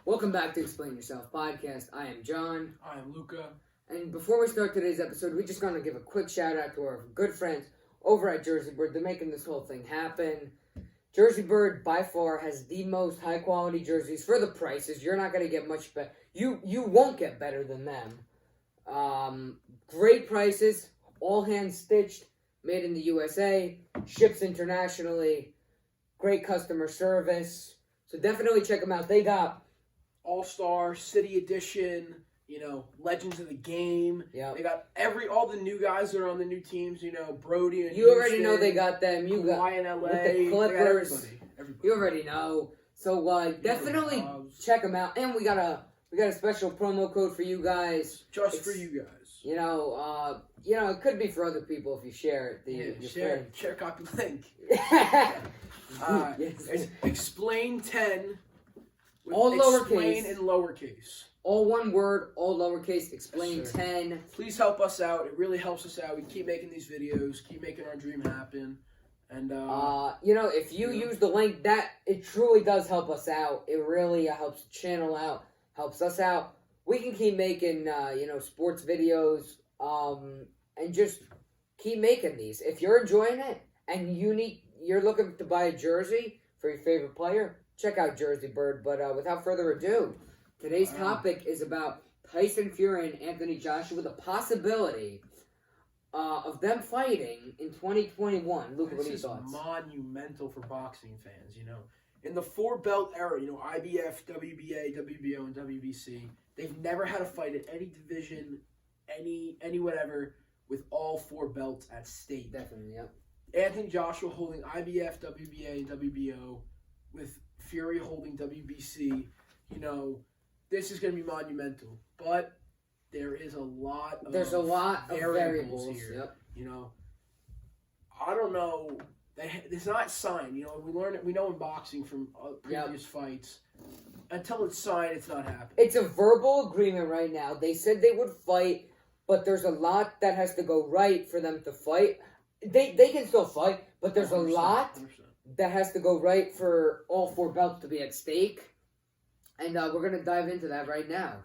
Welcome back to Explain Yourself podcast. I am John. I am Luca. And before we start today's episode, we just want to give a quick shout out to our good friends over at Jersey Bird. They're making this whole thing happen. Jersey Bird, by far, has the most high-quality jerseys for the prices. You're not going to get much better. You won't get better than them. Great prices, all hand-stitched, made in the USA, ships internationally, great customer service. So definitely check them out. They got All-Star, City Edition, Legends of the Game. Yep. They got all the new guys that are on the new teams, Brody and You already know they got them. You got Kawhi in LA. with the Clippers. Everybody. You already know. So definitely check them out. And we got a special promo code for you guys. Just for you guys. It could be for other people if you share it. Share copy link. Yes. Explain 10. With All lowercase. Explain in lowercase. All one word, all lowercase, explain Yes, 10. Please help us out. It really helps us out. We keep making these videos, keep making our dream happen. And if you use the link, it truly does help us out. It really helps the channel out, helps us out. We can keep making sports videos, and just keep making these. If you're enjoying it and you're looking to buy a jersey for your favorite player, check out Jersey Bird. But without further ado, today's topic is about Tyson Fury and Anthony Joshua, with the possibility of them fighting in 2021. Luke, what are your thoughts? This is monumental for boxing fans, In the four-belt era, IBF, WBA, WBO, and WBC, they've never had a fight at any division, any whatever, with all four belts at stake. Definitely, yeah. Anthony Joshua holding IBF, WBA, and WBO, with Fury holding WBC. This is going to be monumental. But there is a lot of variables here. Yep. I don't know. It's not signed. We know in boxing from previous fights. Until it's signed, it's not happening. It's a verbal agreement right now. They said they would fight, but there's a lot that has to go right for them to fight. They can still fight, but there's 100%, a lot 100%. That has to go right for all four belts to be at stake. And we're going to dive into that right now.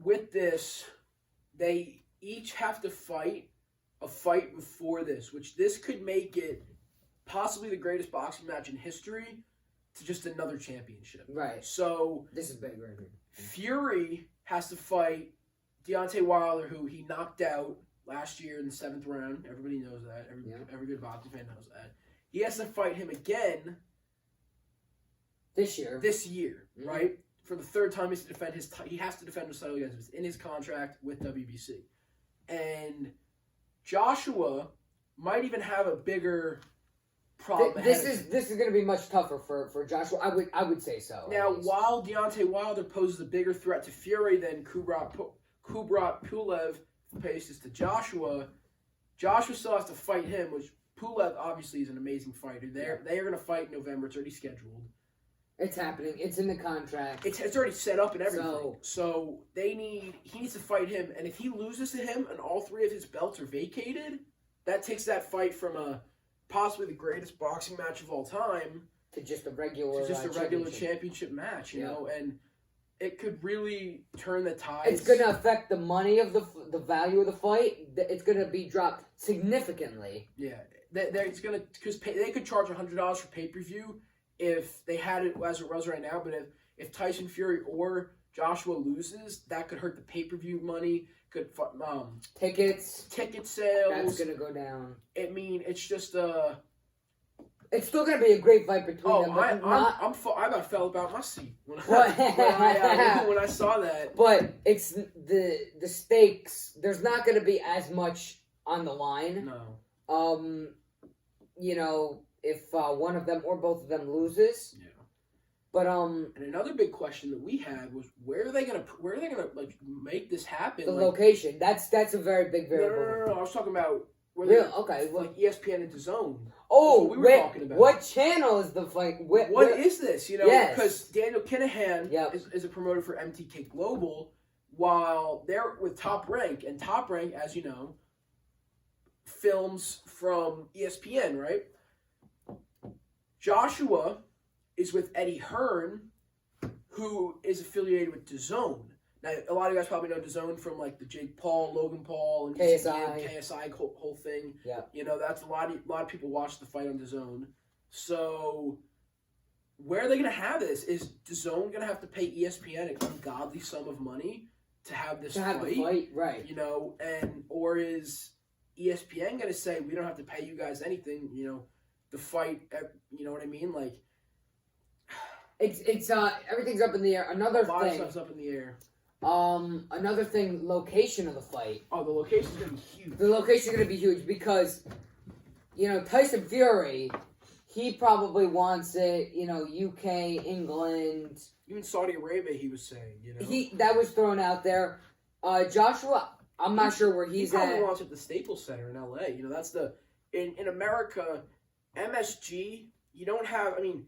With this, they each have to fight a fight before this, which this could make it possibly the greatest boxing match in history to just another championship. Right. So this is big right here. Fury has to fight Deontay Wilder, who he knocked out last year in the 7th round. Everybody knows that. Every good boxing fan knows that. He has to fight him again this year, mm-hmm. right? For the third time, he has to defend his title against him. It's in his contract with WBC. And Joshua might even have a bigger problem. This is going to be much tougher for Joshua. I would say so. Now, while Deontay Wilder poses a bigger threat to Fury than Kubrat Pulev poses to Joshua still has to fight him, which Pulev obviously is an amazing fighter. They are going to fight in November. It's already scheduled. It's happening. It's in the contract. It's already set up and everything. So he needs to fight him, and if he loses to him and all three of his belts are vacated, that takes that fight from possibly the greatest boxing match of all time to just a regular championship match, know, and it could really turn the tides. It's going to affect the money of the value of the fight. It's going to be dropped significantly. Yeah, it's going to, because they could charge $100 for pay-per-view if they had it as it was right now. But if Tyson Fury or Joshua loses, that could hurt the pay-per-view money. Could ticket sales. That's gonna go down. It's just It's still gonna be a great fight between them. I about fell about my seat when I saw that. But it's the stakes. There's not gonna be as much on the line. No. If one of them or both of them loses. Yeah. But and another big question that we had was where are they gonna make this happen? The location. That's a very big variable. No. I was talking about ESPN and DAZN. Oh, what we were talking about. What channel is the fight? What is this? Yes. Because Daniel Kinahan is a promoter for MTK Global, while they're with Top Rank, and Top Rank, as you know, films from ESPN, right? Joshua is with Eddie Hearn, who is affiliated with DAZN. Now, a lot of you guys probably know DAZN from like the Jake Paul, Logan Paul, and KSI whole thing. Yeah. You know, that's a lot of people watch the fight on DAZN. So, where are they going to have this? Is DAZN going to have to pay ESPN an ungodly sum of money to have this fight? The fight, right? You know, or is ESPN going to say we don't have to pay you guys anything? You know, the fight. You know what I mean? Like, it's everything's up in the air. Another a lot thing. of stuff's up in the air. Another thing, location of the fight. Oh, the location's gonna be huge. The location's gonna be huge because, you know, Tyson Fury, he probably wants it, you know, UK, England. Even Saudi Arabia, he was saying, you know. That was thrown out there. Joshua, I'm not sure where he's he probably at. wants it at the Staples Center in LA. You know, that's in America, MSG, you don't have, I mean,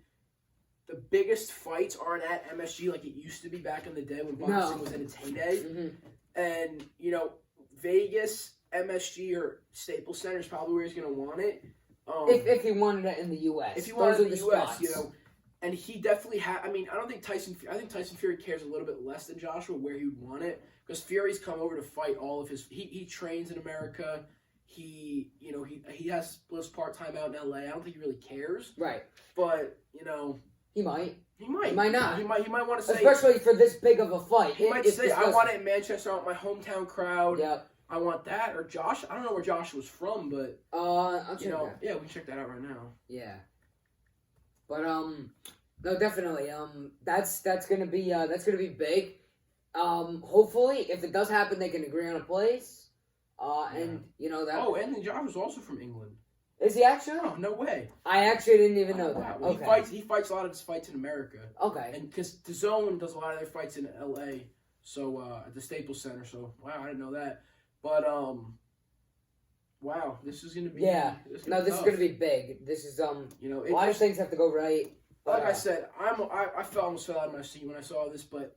the biggest fights aren't at MSG like it used to be back in the day when boxing was in its heyday. Mm-hmm. And, you know, Vegas, MSG, or Staples Center is probably where he's going to want it. If he wanted it in the U.S. If he wanted it in the U.S., spots. you know. And he definitely I mean, I think Tyson Fury cares a little bit less than Joshua where he would want it. Because Fury's come over to fight all of his... He trains in America. He has splits part-time out in L.A. I don't think he really cares. Right. But, you know... He might. He might. He might not. He might want to say... Especially for this big of a fight. He might say, I want it in Manchester. I want my hometown crowd. Yep. I want that. Or Josh... I don't know where Josh was from, but... I'll check that. Yeah, we can check that out right now. Yeah. But, no, definitely. That's gonna be big. Hopefully, if it does happen, they can agree on a place. And, you know, that... Oh, Anthony Josh was also from England. Is he actually? Oh, no way. I actually didn't even know that. Well, okay. He fights a lot of his fights in America. Okay. And because DAZN does a lot of their fights in L.A., so at the Staples Center. So wow, I didn't know that. But wow, this is gonna be this is gonna be big. This is you know, a lot of things have to go right. Like I said, I almost fell out of my seat when I saw this, but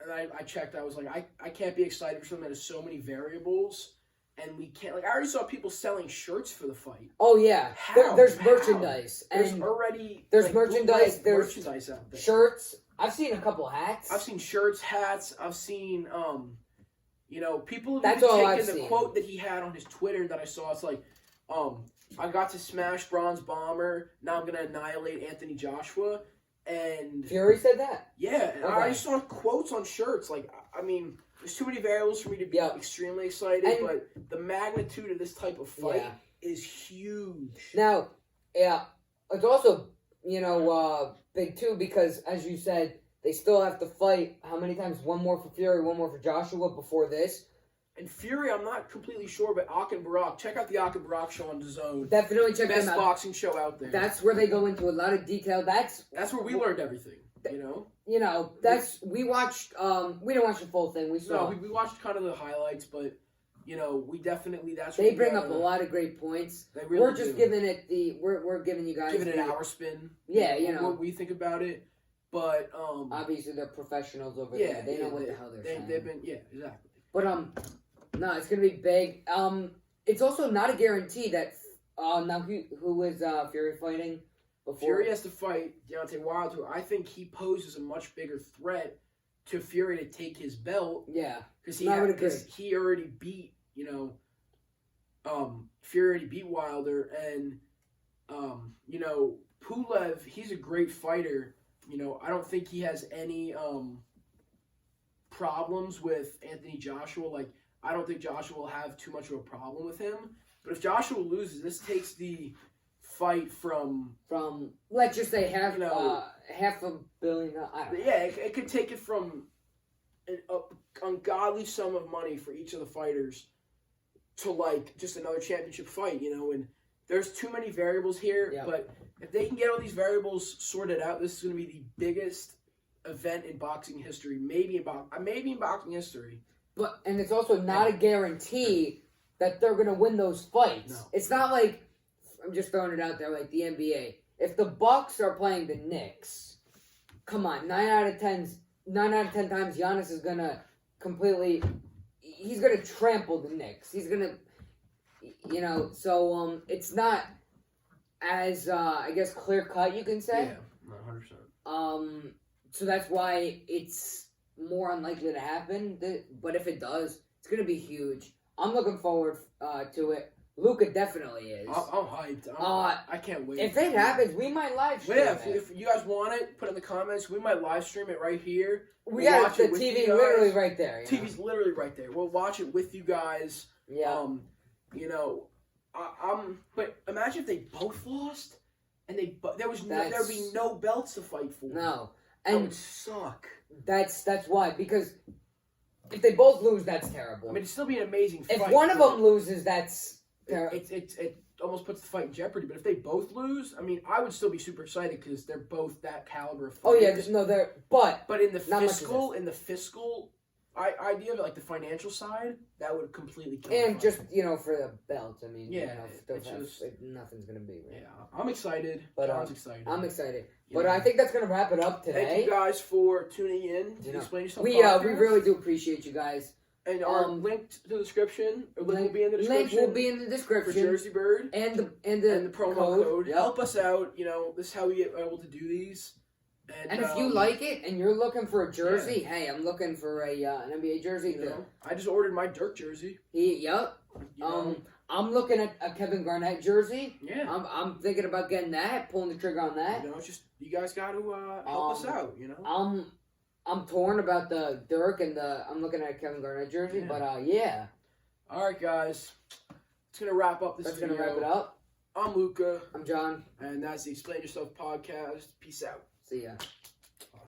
I checked. I was like, I can't be excited for something that has so many variables. And we can't, like, I already saw people selling shirts for the fight. Oh, yeah. There's merchandise. There's and already, there's merchandise. There's merchandise out there. Shirts. I've seen a couple hats. I've seen shirts, hats. I've seen, you know, people have That's even all taken I've the seen. quote that he had on his Twitter that I saw. It's like, I got to smash Bronze Bomber. Now I'm going to annihilate Anthony Joshua. And Fury said that? Yeah. And Okay. I saw quotes on shirts. Like, I mean... There's too many variables for me to be extremely excited, but the magnitude of this type of fight is huge. Now, yeah, it's also, you know, big too because, as you said, they still have to fight, how many times? One more for Fury, one more for Joshua before this. And Fury, I'm not completely sure, but Ak and Barak, check out the Ak and Barak show on DAZN. Definitely check them out. Best boxing show out there. That's where they go into a lot of detail. That's where we learned everything, you know? You know, we watched, we didn't watch the full thing, we saw. No, we watched kind of the highlights, but, you know, we definitely, they bring up a lot of great points. They really We're just giving it we're giving you guys. Giving it our spin. Yeah, you know. What we think about it, but, obviously they're professionals over there. They know what the hell they're saying. They've been, exactly. But, no, it's gonna be big. It's also not a guarantee that, now who is, Fury fighting? Before. Fury has to fight Deontay Wilder, who I think he poses a much bigger threat to Fury to take his belt. Yeah, because he already beat, you know, Fury already beat Wilder, and you know, Pulev, he's a great fighter. You know, I don't think he has any problems with Anthony Joshua. Like, I don't think Joshua will have too much of a problem with him. But if Joshua loses, this takes the fight from let's just say half, you know, $500 million. I don't know. Yeah, it could take it from an ungodly sum of money for each of the fighters to like just another championship fight, you know. And there's too many variables here, but if they can get all these variables sorted out, this is going to be the biggest event in boxing history, maybe in boxing history. And it's also not a guarantee that they're going to win those fights. No. It's not like, I'm just throwing it out there, like the NBA. If the Bucks are playing the Knicks, come on, 9 out of 10 times Giannis is gonna he's gonna trample the Knicks. He's gonna, you know. So it's not as I guess clear cut, you can say. Yeah. 100%. So that's why it's more unlikely to happen. But if it does, it's gonna be huge. I'm looking forward to it. Luca definitely is. I'm hyped. I can't wait. If it happens, we might live stream it. If you guys want it, put it in the comments. We might live stream it right here. We got the TV literally right there. TV's literally right there. We'll watch it with you guys. Yeah. But imagine if they both lost, and there'd be no belts to fight for. No, and that would suck. That's why, because if they both lose, that's terrible. I mean, it'd still be an amazing fight. If one of them loses, that's terrible. It almost puts the fight in jeopardy. But if they both lose, I mean, I would still be super excited because they're both that caliber of fighters. Oh yeah, but in the fiscal idea of it, like the financial side, that would completely kill and just for the belt. I mean, nothing's gonna be. Right? Yeah, I'm excited. But John's excited. I'm excited. Yeah. But I think that's gonna wrap it up today. Thank you guys for tuning in to Explain Yourself. We really do appreciate you guys. And our link to the description, will be in the description. Link will be in the description for Jersey Bird and the promo code. Yep. Help us out. This is how we get able to do these. And if you like it and you're looking for a jersey, hey, I'm looking for an NBA jersey. I just ordered my Dirk jersey. I'm looking at a Kevin Garnett jersey. Yeah. I'm thinking about getting that, pulling the trigger on that. It's just you guys got to help us out. I'm torn about the Dirk and I'm looking at a Kevin Garnett jersey, but yeah. All right, guys, it's gonna wrap up this video. That's gonna wrap it up. I'm Luca. I'm John. And that's the Explain Yourself podcast. Peace out. See ya.